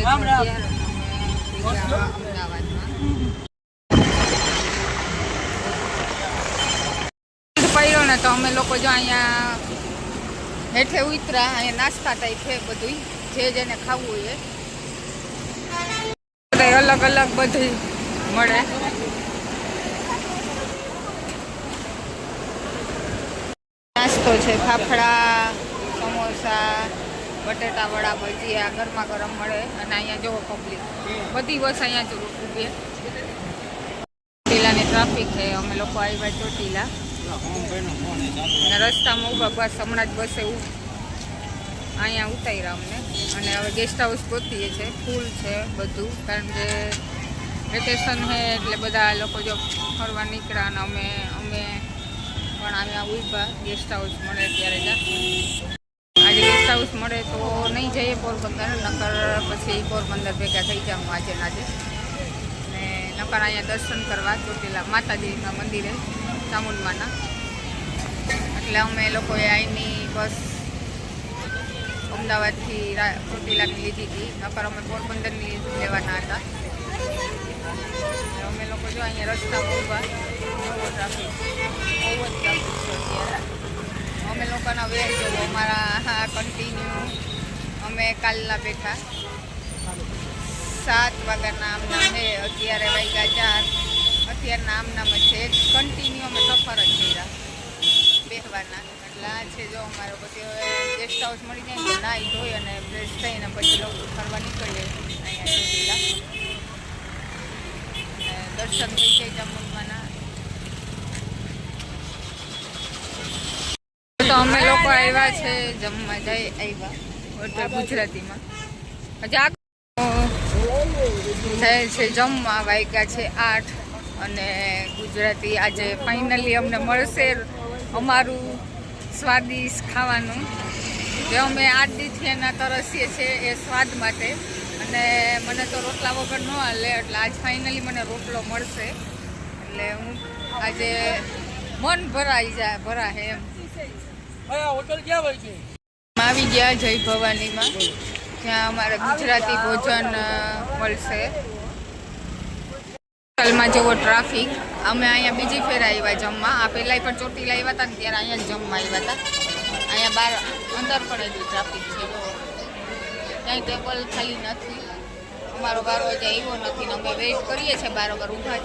વાગે અમદાવાદમાં પડ્યો ને તો અમે લોકો જો અહીંયા હેઠે ઉતરા, અહીંયા નાસ્તા ટાઈપ છે બધું, જે જેને ખાવું હોય એ અલગ અલગ બધું મળે. નાસ્તો છે, ફાફડા, સમોસા, બટેટા વડા, ભજીયા ગરમા ગરમ મળે. અને અહીંયા જોવો પબ્લિક બધી બસ અહીંયા જ ઊભી. ચોટીલાની ટ્રાફિક છે. અમે લોકો આવ્યા ચોટીલા, રસ્તામાં ઊભા, બસ હમણાં જ બસ એવું અહીંયા ઉતાર્યા અમને. અને હવે ગેસ્ટ હાઉસ ગોતીએ છે, ફૂલ છે બધું, કારણ કે વેકેશન છે એટલે બધા લોકો જો ફરવા નીકળ્યા. અને અમે પણ અહીંયા ઊભા, ગેસ્ટ હાઉસ મળે ત્યારે જ. આજે ગેસ્ટ હાઉસ મળે તો નહીં જઈએ પોરબંદર, નકર પછી પોરબંદર ભેગા થઈ જાઉં આજે નાજે. ને નકર અહીંયા દર્શન કરવા ચોટીલા માતાજીના મંદિરે, ચામુંડમાના. એટલે અમે લોકોએ અહીંની બસ અમદાવાદથી ચોટીલાની લીધી હતી, નકર અમે પોરબંદરની લેવાના હતા. અમે લોકો જો અહીંયા રસ્તામાં ઊભા, બહુ ટ્રાફિક, બહુ જ ટ્રાફિક છે અત્યારે. અમે લોકોના વેર જોવો અમારા કન્ટિન્યુ. અમે કાલના બેઠા 7 વાગ્યાના આમનામ છે, અત્યારે વાગ્યા 4. અત્યારના આમનામ જ છે, કન્ટિન્યુ અમે સફર જ કર્યા બેસવાના. એટલે આ છે જો અમારો પછી હવે ગેસ્ટ હાઉસ મળી જાય તો નાહી ધોઈ અને ફ્રેશ થઈને પછી લોકો ફરવા નીકળીએ અહીંયા ચોટીલા. દર્શન થઈ જાય ચામુંડમાના. તો અમે લોકો આવ્યા છે જમવા, આવ્યા હોટલ ગુજરાતીમાં. હજી જાય છે જમવા, વાગ્યા છે 8. અને ગુજરાતી આજે ફાઇનલી અમને મળશે અમારું સ્વાદિષ્ટ ખાવાનું, જે અમે 8 દીથી એના તરસીએ છીએ એ સ્વાદ માટે. અને મને તો રોટલા વગર ન હાલે, એટલે આજ ફાઇનલી મને રોટલો મળશે. એટલે હું આજે મન ભરા હે એમ. આવી ગયા જય ભવાનીમાં, જ્યાં અમારે ગુજરાતી ભોજન મળશે. હોટલમાં જેવો ટ્રાફિક. અમે અહીંયા બીજી ફેર આવ્યા જમવા. આ પહેલાંય પણ ચોટીલા આવ્યા હતા ને ત્યારે અહીંયા જ જમવા આવ્યા હતા. અહીંયા બહાર અંદર પણ એટલી ટ્રાફિક છે, ક્યાંય ટેબલ ખાલી નથી. અમારો બારો હજી આવ્યો નથી ને અમે વેઇટ કરીએ છીએ, બારોબાર ઊભા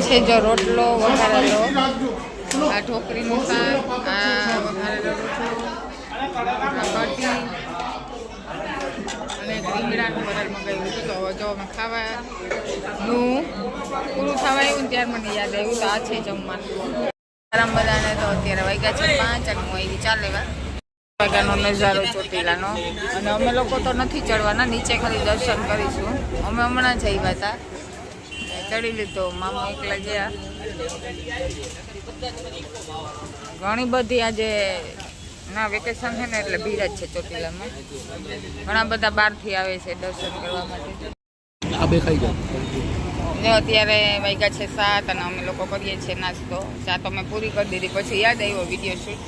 છે. જો રોટલો વઘારેલો, આ ઢોકરીનું શાક, આ વઘારેલો રોટલો, આ કઢી અને રીંગણાનું વરાળ મગાવ્યું હતું. તો જો અમે ખાવાનું પૂરું થવા આવ્યું ને ત્યારે મને યાદ આવ્યું તો આ છે જમવાનું. આરામ બધાને તો અત્યારે વાગ્યા છે 5 અને હું આવી 4 લેવા. વાગ્યાનો નજારો ચોટીલાનો. અને અમે લોકો તો નથી ચડવાના, નીચે ખાલી દર્શન કરીશું. અમે હમણાં જ આવ્યા હતા, ચડી લીધો, મામા એકલા ગયા. ઘણી બધી આજે ના વેકેશન છે ને એટલે ભીડ જ છે ચોટીલામાં. ઘણા બધા બહારથી આવે છે દર્શન કરવા માટે. જો અત્યારે વાગ્યા છે 7 અને અમે લોકો કરીએ છીએ નાસ્તો. ચા તો મેં પૂરી કરી દીધી. પછી યાદ આવ્યો વિડીયો શૂટ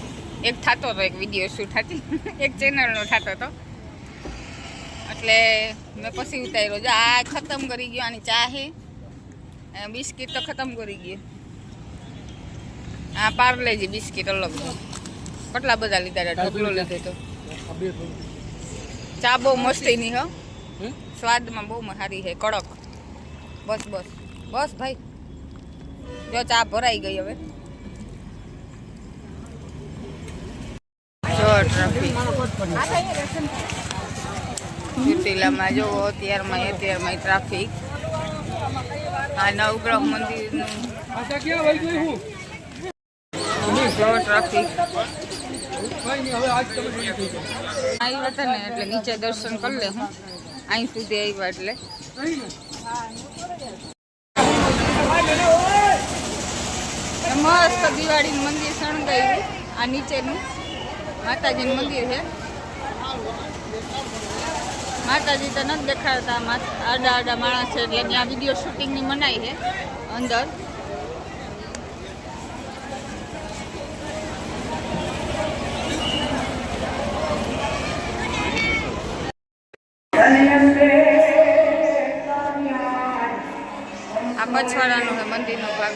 એક થતો હતો, એક વિડીયો શૂટ હતી એક ચેનલનો થતો હતો, એટલે મેં પછી ઉતાર્યો. જો આ ખતમ કરી ગયો, આની ચા છે, બિસ્કિટ તો ખતમ કરી ગયો. આ પાર્લેજી બિસ્કિટ અલગ કેટલા બધા લીધા, ઢોકલો લીધો તો. ચા બહુ મસ્તીની હો, સ્વાદમાં બહુ સારી છે, કડક. બસ બસ બસ ભાઈ, જો ચા ભરાઈ ગઈ હવે. જો ટ્રાફિક ચોટીલામાં જોવો, અત્યારમાં ટ્રાફિક. આ નવગ્રહ મંદિરનું ટ્રાફિક આવ્યા હતા ને એટલે નીચે દર્શન કરી લે. હું અહીં સુધી આવ્યા એટલે મસ્ત દિવાળીનું મંદિર શણગાવ્યું. આ નીચેનું માતાજીનું મંદિર છે. માતાજી તો નથી દેખાડતા, આડા આડા માણસ છે એટલે ત્યાં વિડીયો શૂટિંગની મનાઈ છે અંદર. પછવાડાનો છે મંદિરનો ભાગ.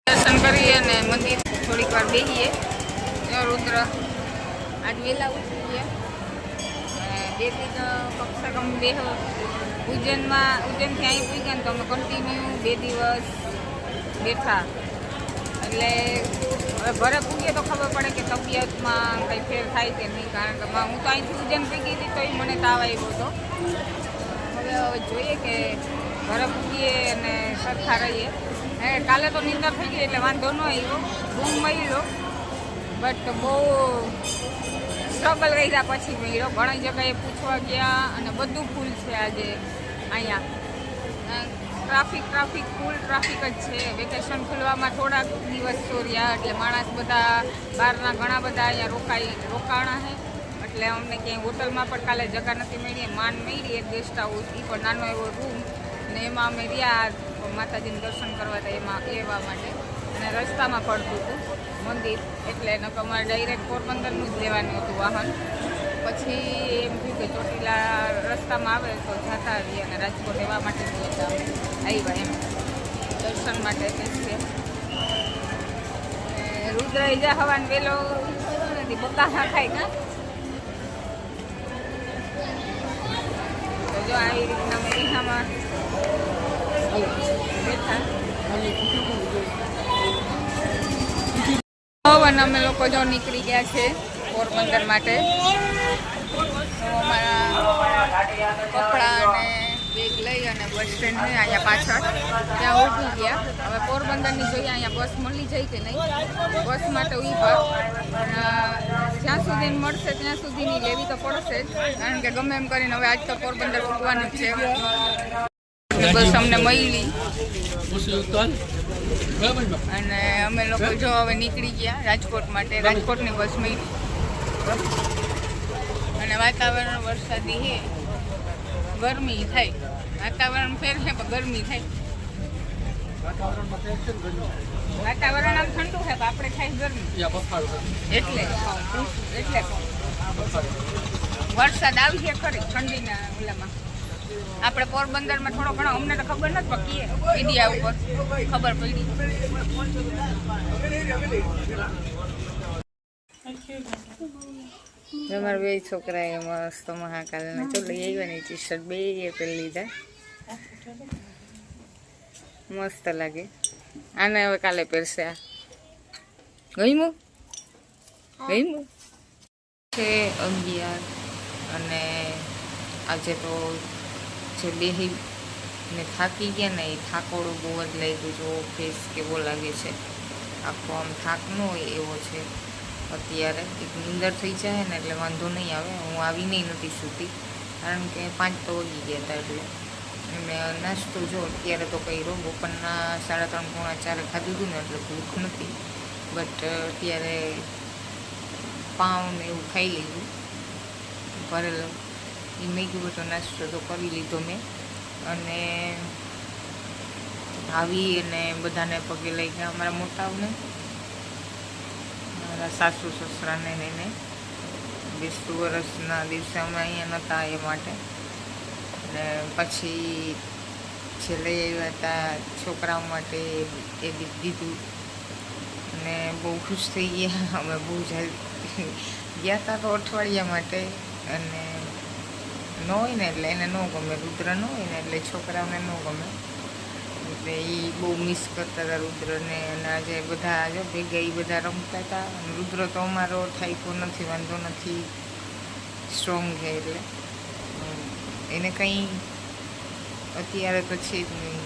દર્શન કરીએ અને મંદિર થોડીક વાર બેસીએ. રુદ્ર આજ વહેલા ઉઠી ગયા. 2 દિન કમસે કમ ઉજ્જૈનથી અહીં પૂઈ ગયા ને તો અમે કન્ટિન્યુ 2 દિવસ બેઠા. એટલે હવે ઘરે પૂગીએ તો ખબર પડે કે તબિયતમાં કંઈ ફેર થાય કે નહીં. કારણ કે હું તો અહીંથી ઉજ્જૈન પૂગી હતી તો મને તાવ આવ્યો હતો. હવે જોઈએ કે ઘરે પૂગીએ અને સરખા રહીએ. કાલે તો નીંદર થઈ ગઈ એટલે વાંધો ન આવ્યો, રૂમ મળ્યો. બટ બહુ સ્ટ્રગલ કર્યા પછી મળ્યો. ઘણી જગ્યાએ પૂછવા ગયા અને બધું ફૂલ છે આજે અહીંયા. ટ્રાફિક ફૂલ ટ્રાફિક જ છે. વેકેશન ખુલવામાં થોડાક દિવસ ચોર્યા એટલે માણસ બધા બહારના ઘણા બધા અહીંયા રોકાણા છે. એટલે અમને ક્યાંય હોટલમાં પણ કાલે જગ્યા નથી મળી. મળી એક ગેસ્ટ હાઉસ, એ પણ નાનો એવો રૂમ, ને એમાં અમે રહ્યા માતાજીને દર્શન કરવા હતા એવા માટે. અને રસ્તામાં પડતું હતું મંદિર એટલે અમારે ડાયરેક્ટ પોરબંદરનું જ લેવાનું હતું વાહન. પછી એમ થયું કે ચોટીલા રસ્તામાં આવે તો જતા આવીએ અને રાજકોટ એવા માટે આવ્યા એમ દર્શન માટે. છે રુદ્ર જા હવાન વેલો નથી બકા ખાય ના. તો જો આવી રીતના અમે રીહામાં બેઠા. અને અમે લોકો જો નીકળી ગયા છે પોરબંદર માટે. તો અમારા કપડાં અને બેગ લઈ અને બસ સ્ટેન્ડ છે અહીંયા પાછળ ત્યાં ઊભી ગયા. હવે પોરબંદરની જોઈએ અહીંયા બસ મળી જાય કે નહીં. બસ માટે ઊભા. જ્યાં સુધી મળશે ત્યાં સુધીની લેવી તો પડશે જ. કારણ કે ગમે એમ કરીને હવે આજ તો પોરબંદર પૂગવાનું જ છે. બસ અમને મળી અને અમે લોકો જો હવે નીકળી ગયા રાજકોટ માટે. રાજકોટની બસ મળી અને વાતાવરણ વરસાદી છે. ગરમી થાય, વાતાવરણ ફેર છે પણ ગરમી થાય. વાતાવરણ આમ ઠંડુ છે પણ આપણે થાય ગરમી. એટલે વરસાદ આવી છે ખરી ઠંડીના ઓલામાં. આપણે પોરબંદરમાં થોડો ઘણો અમને તો ખબર નથી પકી મીડિયા ઉપર ખબર પડી. અમારા 2 છોકરાએ મસ્ત મહાકાલના ચો લઈ આવ્યા ને ટી શર્ટ 2 પહેરી લીધા. મસ્ત લાગે. આને હવે કાલે પહેરશે. આ ગઈમું છે 11 અને આજે તો જે બેહી ને થાકી ગયા ને એ થાકોડો બહુ જ લાગ્યું. જો ફેસ કેવો લાગે છે, આખો આમ થાક ન હોય એવો છે. અત્યારે એક નીંદર થઈ જાય ને એટલે વાંધો નહીં આવે. હું આવી નહીં નથી સૂતી કારણ કે 5 તો વાગી ગયા હતા. એટલે અને નાસ્તો જો અત્યારે તો કર્યો. બપોરના 3:30 પોણા 4 ખાધું હતું ને એટલે ભૂખ નથી. બટ અત્યારે પાઉં ને એવું ખાઈ લીધું ભરેલો. એ મેં કીધું તો નાસ્તો તો કરી લીધો મેં. અને આવી અને બધાને પગે લઈ ગયા. અમારા મોટાઓને, મારા સાસુ સસરાને એને 20 વર્ષના દિવસે અમે અહીંયા નહોતા એ માટે. અને પછી જે લઈ આવ્યા હતા છોકરાઓ માટે એ દીધું અને બહુ ખુશ થઈ ગયા. અમે બહુ જલ્દી ગયા હતા તો અઠવાડિયા માટે. અને ન હોય ને એટલે એને ન ગમે, રુદ્ર ન હોય ને એટલે છોકરાઓને ન ગમે. એટલે એ બહુ મિસ કરતા હતા રુદ્રને. અને આજે બધા જો ભેગા એ બધા રમતા હતા. અને રુદ્ર તો અમારો થાયકો નથી, વાંધો નથી, સ્ટ્રોંગ છે. એટલે એને કંઈ અત્યારે તો છે જ નહીં.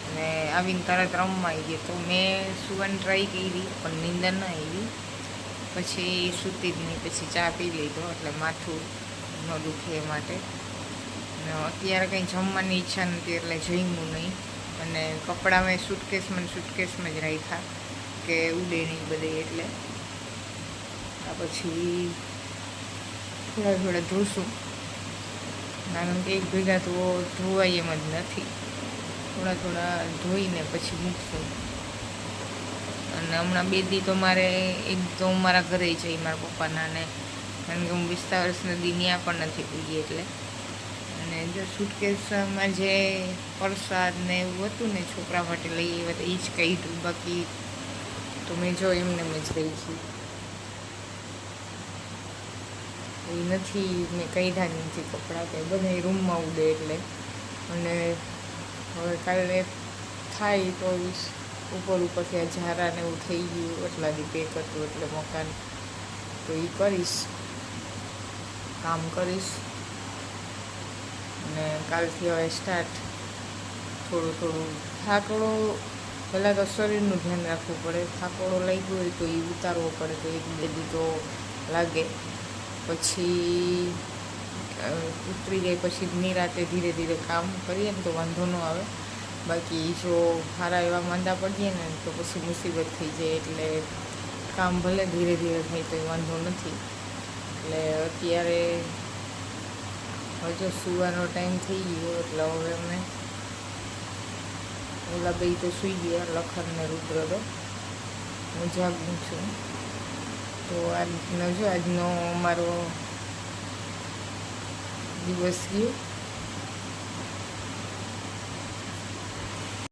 અને આવીને તરત રમવા આવી ગઈ. તો મેં સુવાની ટ્રાય કરી પણ નીંદર ના આવી. પછી સૂતી જ નહીં. પછી ચા પી લીધો એટલે માથું ન દુખે એ માટે. અને અત્યારે કંઈ જમવાની ઈચ્છા નથી એટલે જમ્યું નહીં. અને કપડાં મેં સુટકેસમાં જ રાખ્યા કે ઉડે નહીં બધે. એટલે આ પછી થોડા ધોશું. કારણ કે એક ભેગા તો ધોવાય એમ જ નથી. થોડા થોડા ધોઈને પછી મૂકશું. અને હમણાં 2 દી તો મારે એક તો હું મારા ઘરે જઈ મારા પપ્પાના, ને કારણ કે હું 20 વર્ષ દી ત્યાં પણ નથી પૂગી એટલે. અને જો સુટકેસમાં જે પ્રસાદ ને એવું હતું ને છોકરા માટે લઈ આવ્યા તો એ જ કાઢ્યું, બાકી તો મેં જો એમને મેં જ રહી છું એ નથી, મેં કાઢ્યા નથી કપડાં કે બધા રૂમમાં ઉડે એટલે. અને હવે કાલે થાય તો ઉપરથી આ ઝારા ને એવું થઈ ગયું એટલા દી પેક હતું એટલે મકાન, તો એ કરીશ, કામ કરીશ. અને કાલથી હવે સ્ટાર્ટ થોડું થોડું. થાકડો પહેલાં તો શરીરનું ધ્યાન રાખવું પડે, થાકોડો લાગ્યો હોય તો એ ઉતારવો પડે, તો 1-2 દી તો લાગે. પછી ઉતરી જાય પછી નિરાતે ધીરે ધીરે કામ કરીએ ને તો વાંધો ન આવે. બાકી જો સારા એવા માંદા પડીએ ને તો પછી મુસીબત થઈ જાય. એટલે કામ ભલે ધીરે ધીરે થાય તો એ વાંધો નથી. એટલે અત્યારે હજુ સૂવાનો ટાઈમ થઈ ગયો એટલે હવે અમે ઓલા બે તો સૂઈ ગયા, લખન ને રુદ્ર, તો હું જાગું છું. તો આજનો અમારો દિવસ ગયો.